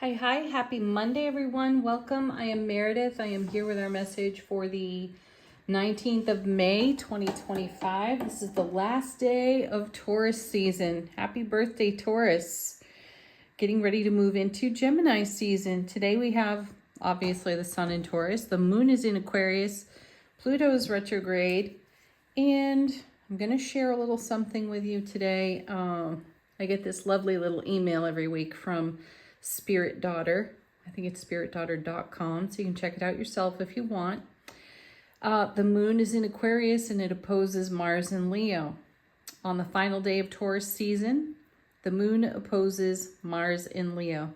Hi, happy Monday, everyone. Welcome. I am Meredith. I am here with our message for the 19th of May, 2025. This is the last day of Taurus season. Happy birthday, Taurus. Getting ready to move into Gemini season. Today we have, obviously, the sun in Taurus. The moon is in Aquarius. Pluto is retrograde. And I'm going to share a little something with you today. I get this lovely little email every week from Spirit Daughter. I think it's spiritdaughter.com, so you can check it out yourself if you want. The moon is in Aquarius and it opposes Mars in Leo. On the final day of Taurus season, the moon opposes Mars in Leo.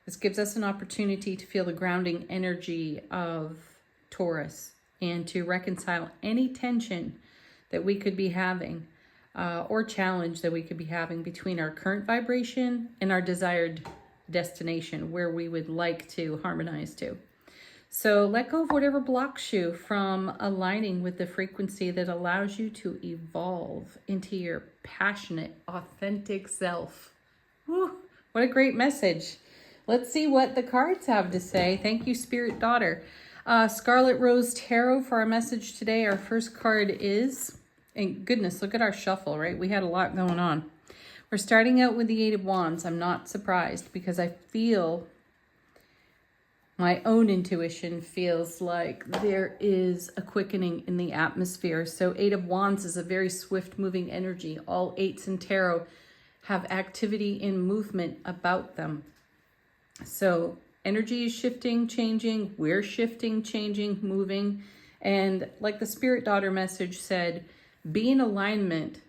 This gives us an opportunity to feel the grounding energy of Taurus and to reconcile any tension that we could be having or challenge that we could be having between our current vibration and our desired destination where we would like to harmonize to. So let go of whatever blocks you from aligning with the frequency that allows you to evolve into your passionate, authentic self. Whew, what a great message. Let's see what the cards have to say. Thank you, Spirit Daughter. Scarlet Rose Tarot for our message today. Our first card is, and goodness, look at our shuffle, right? We had a lot going on. We're starting out with the Eight of Wands. I'm not surprised because I feel my own intuition feels like there is a quickening in the atmosphere. So Eight of Wands is a very swift moving energy. All eights in tarot have activity and movement about them. So energy is shifting, changing. We're shifting, changing, moving. And like the Spirit Daughter message said, be in alignment,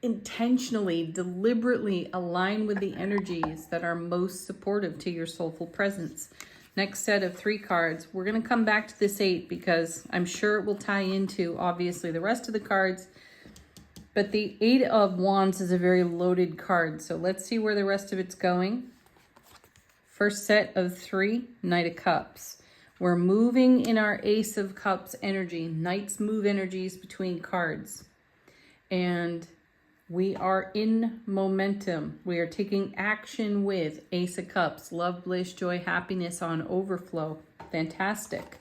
intentionally, deliberately align with the energies that are most supportive to your soulful presence. Next set of 3 cards. We're going to come back to this 8 because I'm sure it will tie into, obviously, the rest of the cards. But the 8 of Wands is a very loaded card. So let's see where the rest of it's going. First set of 3, Knight of Cups. We're moving in our Ace of Cups energy. Knights move energies between cards. And we are in momentum. We are taking action with Ace of Cups. Love, bliss, joy, happiness on overflow. Fantastic.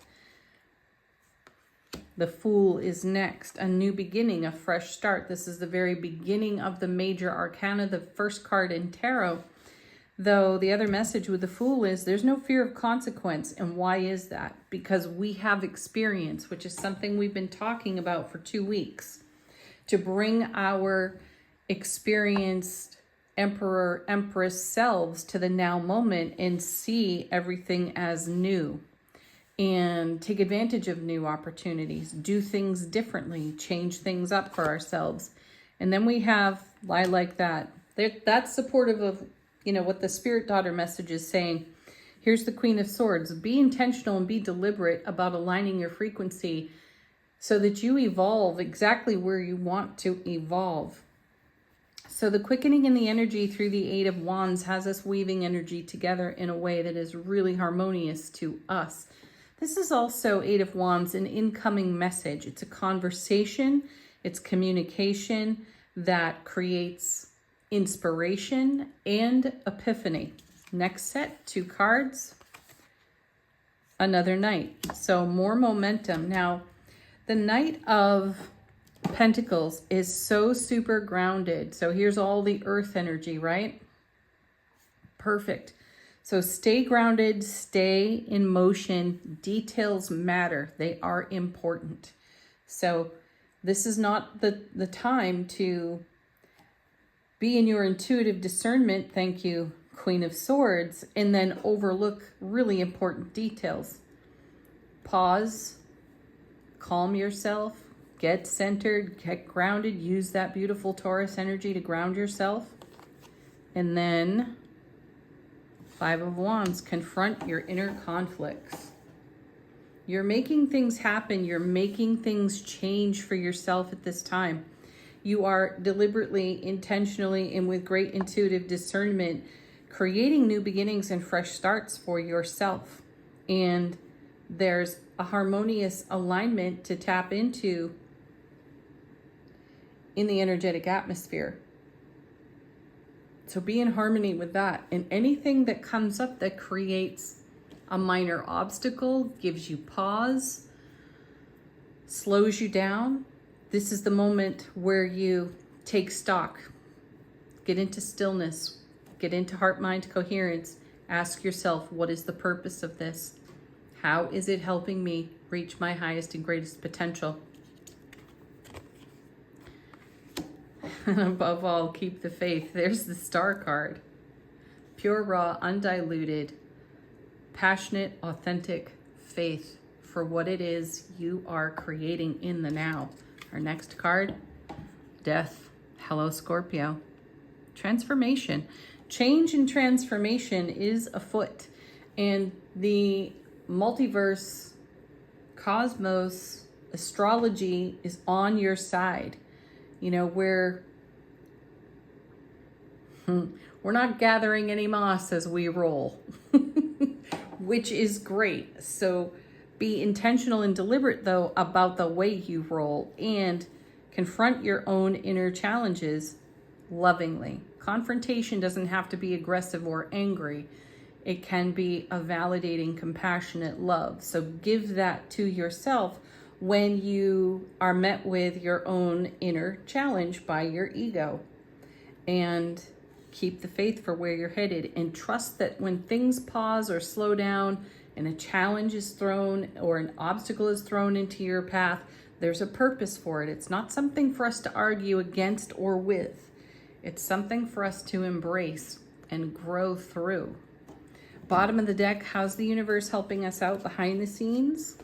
The Fool is next. A new beginning, a fresh start. This is the very beginning of the major arcana, the first card in tarot. Though the other message with the Fool is there's no fear of consequence. And why is that? Because we have experience, which is something we've been talking about for 2 weeks. To bring our experienced emperor, empress selves to the now moment and see everything as new and take advantage of new opportunities, do things differently, change things up for ourselves. And then we have lie like that. That's supportive of, what the Spirit Daughter message is saying. Here's the Queen of Swords. Be intentional and be deliberate about aligning your frequency so that you evolve exactly where you want to evolve. So the quickening in the energy through the Eight of Wands has us weaving energy together in a way that is really harmonious to us. This is also Eight of Wands, an incoming message. It's a conversation, it's communication that creates inspiration and epiphany. Next set, 2 cards, another Knight. So more momentum. Now, the Knight of Pentacles is so super grounded. So here's all the earth energy, right? Perfect. So stay grounded, stay in motion. Details matter. They are important. So this is not the time to be in your intuitive discernment, thank you, Queen of Swords, and then overlook really important details. Pause, calm yourself, get centered, get grounded, use that beautiful Taurus energy to ground yourself. And then 5 of Wands, confront your inner conflicts. You're making things happen. You're making things change for yourself at this time. You are deliberately, intentionally, and with great intuitive discernment, creating new beginnings and fresh starts for yourself. And there's a harmonious alignment to tap into in the energetic atmosphere. So be in harmony with that. And anything that comes up that creates a minor obstacle, gives you pause, slows you down, this is the moment where you take stock, get into stillness, get into heart-mind coherence. Ask yourself, what is the purpose of this? How is it helping me reach my highest and greatest potential? And above all, keep the faith. There's the Star card. Pure, raw, undiluted, passionate, authentic faith for what it is you are creating in the now. Our next card, Death. Hello, Scorpio. Transformation. Change and transformation is afoot. And the multiverse, cosmos, astrology is on your side. You know, we're not gathering any moss as we roll, which is great. So be intentional and deliberate, though, about the way you roll, and confront your own inner challenges lovingly. Confrontation doesn't have to be aggressive or angry. It can be a validating, compassionate love. So give that to yourself when you are met with your own inner challenge by your ego. And keep the faith for where you're headed, and trust that when things pause or slow down and a challenge is thrown or an obstacle is thrown into your path, there's a purpose for it. It's not something for us to argue against or with. It's something for us to embrace and grow through. Bottom of the deck, how's the universe helping us out behind the scenes?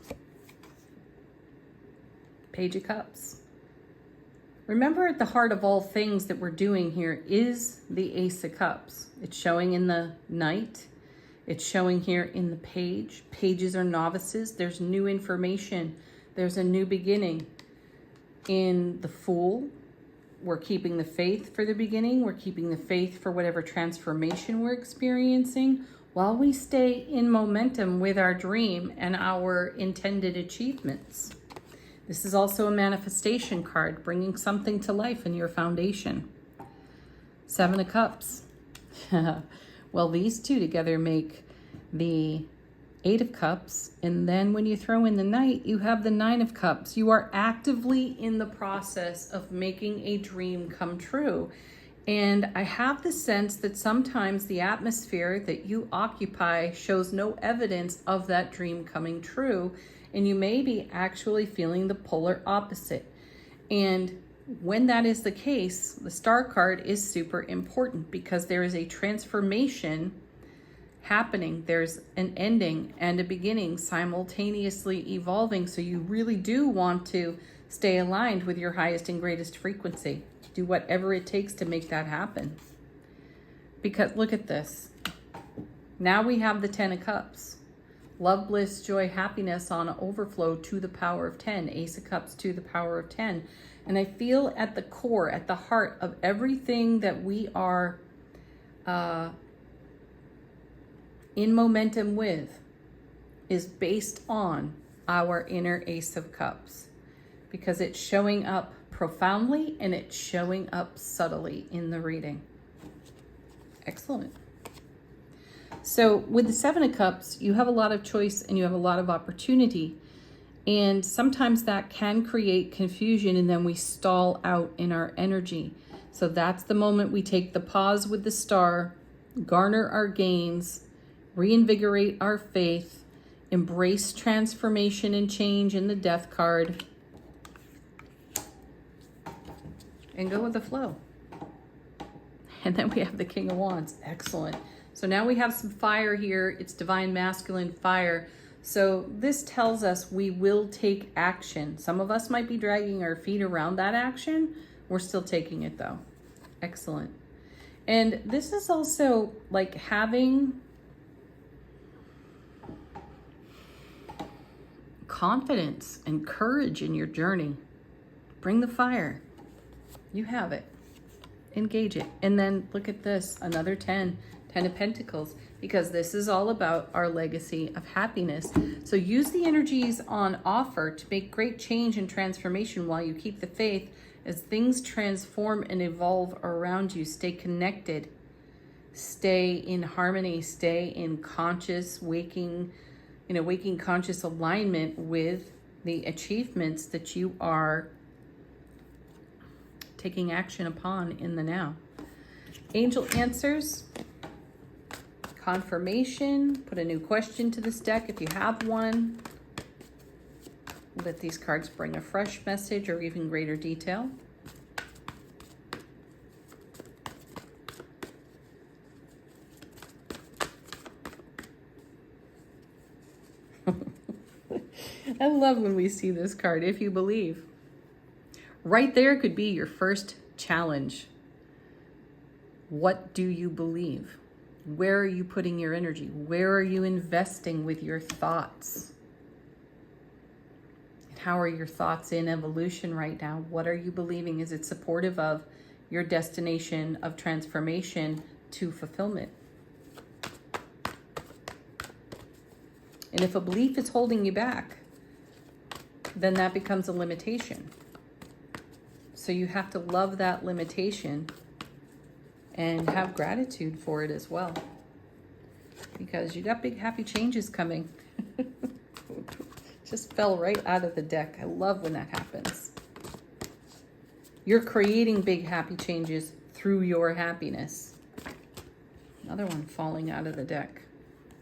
Page of Cups. Remember, at the heart of all things that we're doing here is the Ace of Cups. It's showing in the Knight. It's showing here in the Page. Pages are novices. There's new information. There's a new beginning. In the Fool, we're keeping the faith for the beginning. We're keeping the faith for whatever transformation we're experiencing, while we stay in momentum with our dream and our intended achievements. This is also a manifestation card, bringing something to life in your foundation. Seven of Cups. Well, these two together make the Eight of Cups. And then when you throw in the Knight, you have the Nine of Cups. You are actively in the process of making a dream come true. And I have the sense that sometimes the atmosphere that you occupy shows no evidence of that dream coming true. And you may be actually feeling the polar opposite. And when that is the case, the Star card is super important, because there is a transformation happening. There's an ending and a beginning simultaneously evolving. So you really do want to stay aligned with your highest and greatest frequency. Do whatever it takes to make that happen. Because look at this. Now we have the Ten of Cups. Love, bliss, joy, happiness on overflow to the power of 10. Ace of Cups to the power of 10. And I feel at the core, at the heart of everything that we are in momentum with is based on our inner Ace of Cups. Because it's showing up profoundly and it's showing up subtly in the reading. Excellent. So with the Seven of Cups, you have a lot of choice and you have a lot of opportunity. And sometimes that can create confusion, and then we stall out in our energy. So that's the moment we take the pause with the Star, garner our gains, reinvigorate our faith, embrace transformation and change in the Death card, and go with the flow. And then we have the King of Wands. Excellent. So now we have some fire here. It's divine masculine fire. So this tells us we will take action. Some of us might be dragging our feet around that action. We're still taking it though. Excellent. And this is also like having confidence and courage in your journey. Bring the fire. You have it. Engage it. And then look at this, another 10 of Pentacles, because this is all about our legacy of happiness. So use the energies on offer to make great change and transformation while you keep the faith as things transform and evolve around you. Stay connected stay in harmony, stay in conscious, waking conscious alignment with the achievements that you are taking action upon in the now. Angel answers, confirmation, put a new question to this deck if you have one. Let these cards bring a fresh message or even greater detail. I love when we see this card, if you believe. Right there could be your first challenge. What do you believe? Where are you putting your energy? Where are you investing with your thoughts? And how are your thoughts in evolution right now? What are you believing? Is it supportive of your destination of transformation to fulfillment? And if a belief is holding you back, then that becomes a limitation. So you have to love that limitation and have gratitude for it as well. Because you got big happy changes coming. Just fell right out of the deck. I love when that happens. You're creating big happy changes through your happiness. Another one falling out of the deck.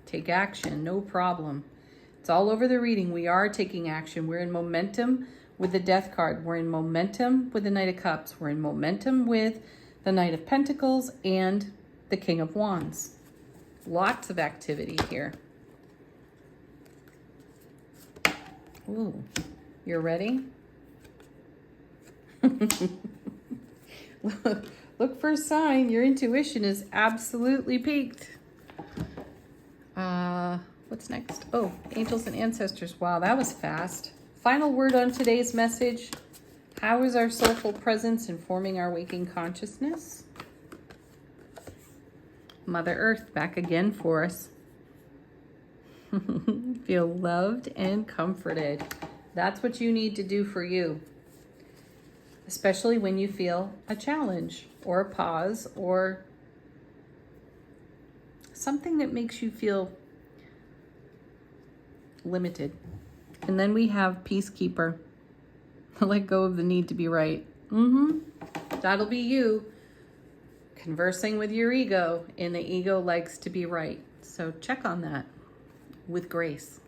Take action, no problem. It's all over the reading. We are taking action. We're in momentum with the Death card. We're in momentum with the Knight of Cups. We're in momentum with the Knight of Pentacles and the King of Wands. Lots of activity here. Ooh, you're ready? Look for a sign. Your intuition is absolutely peaked. What's next? Oh, angels and ancestors. Wow, that was fast. Final word on today's message. How is our soulful presence informing our waking consciousness? Mother Earth back again for us. Feel loved and comforted. That's what you need to do for you. Especially when you feel a challenge or a pause or something that makes you feel limited. And then we have Peacekeeper. Let go of the need to be right. That'll be you conversing with your ego, and the ego likes to be right. So check on that with grace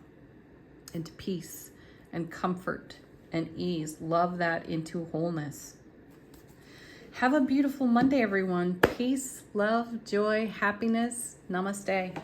and peace and comfort and ease. Love that into wholeness. Have a beautiful Monday, everyone. Peace, love, joy, happiness. Namaste.